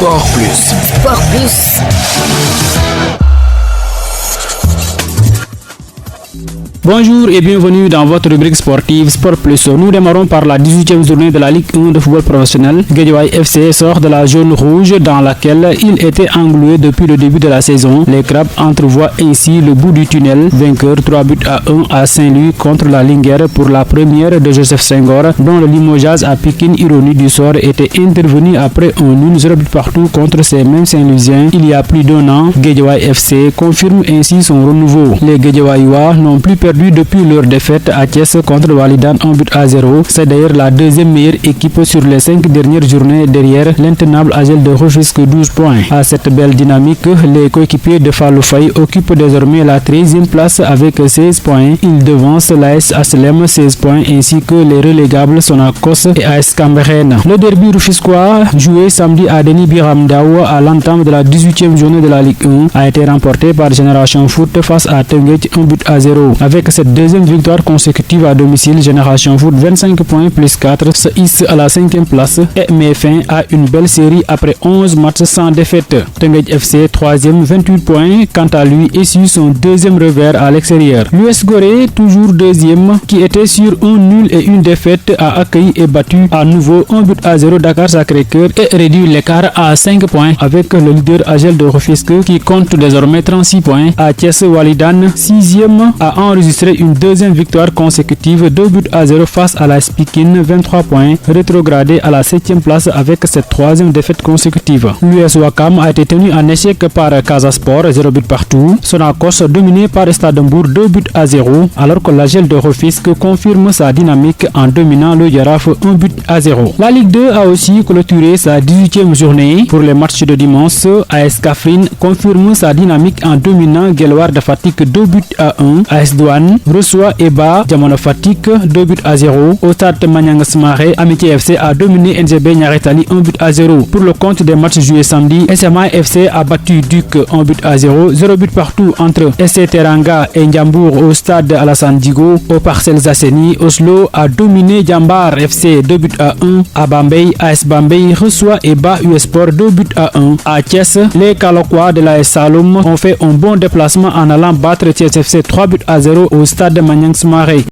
Sport Plus. Sport Plus. Bonjour et bienvenue dans votre rubrique sportive Sport Plus. Nous démarrons par la 18e journée de la Ligue 1 de football professionnel. Guédiawaye FC sort de la zone rouge dans laquelle il était englué depuis le début de la saison. Les Crabes entrevoient ainsi le bout du tunnel. Vainqueur 3-1 à Saint-Louis contre la Linguère pour la première de Joseph Senghor, dont le limogeage à Pikine, ironie du sort, était intervenu après un nul 0 but partout contre ces mêmes Saint-Louisiens il y a plus d'un an. Guédiawaye FC confirme ainsi son renouveau. Les Guédiawayois n'ont plus perdu depuis leur défaite à Thiès contre Walidan 1-0. C'est d'ailleurs la deuxième meilleure équipe sur les 5 dernières journées derrière l'intenable AGEL de Rufisque 12 points. À cette belle dynamique, les coéquipiers de Fallou Faye occupent désormais la 13e place avec 16 points. Ils devancent l'AS Aslem 16 points ainsi que les relégables Sonacos et AS Cambérène. Le derby rufisquois joué samedi à Denis Biramdao à l'entame de la 18e journée de la Ligue 1 a été remporté par Génération Foot face à Teungueth 1-0. Avec cette deuxième victoire consécutive à domicile, Génération Foot 25 points plus 4 se hisse à la 5e place et met fin à une belle série après 11 matchs sans défaite. Teungueth FC 3e 28 points, quant à lui essuie son deuxième revers à l'extérieur. L'US Gorée, toujours deuxième, qui était sur un nul et une défaite, a accueilli et battu à nouveau 1-0 Dakar Sacré-Cœur et réduit l'écart à 5 points avec le leader AGEL de Rufisque qui compte désormais 36 points. À Thiès, Walidan 6e a enregistré une deuxième victoire consécutive 2-0 face à la Pikine 23 points, rétrogradé à la 7e place avec cette troisième défaite consécutive. L'US Ouakam a été tenu en échec par Casasport 0 but partout. Sonacos dominé par Stade de Mbour 2-0 alors que l'AGEL de Rufisque confirme sa dynamique en dominant le Jaraaf 1-0. La Ligue 2 a aussi clôturé sa 18e journée. Pour les matchs de dimanche, AS Kaffrine confirme sa dynamique en dominant Guelwaar de Fatick 2-1. AS Douane reçoit Eba Jamono Fatick 2-0. Au stade Maniang Soumaré, Amitié FC a dominé NGB Niaretali 1-0. Pour le compte des matchs joués samedi, SMA FC a battu Duc 1-0. 0 but partout entre SC Teranga et Ndiambour au stade Alassane Djigo. Aux Parcelles Assainies, Oslo a dominé Jambar FC 2-1. À Bambey, AS Bambey reçoit Eba US-Sport 2-1. À Thiès, les Kalokwa de l'AS Saloum ont fait un bon déplacement en allant battre Thiès FC 3-0 au stade Maniang Soumaré.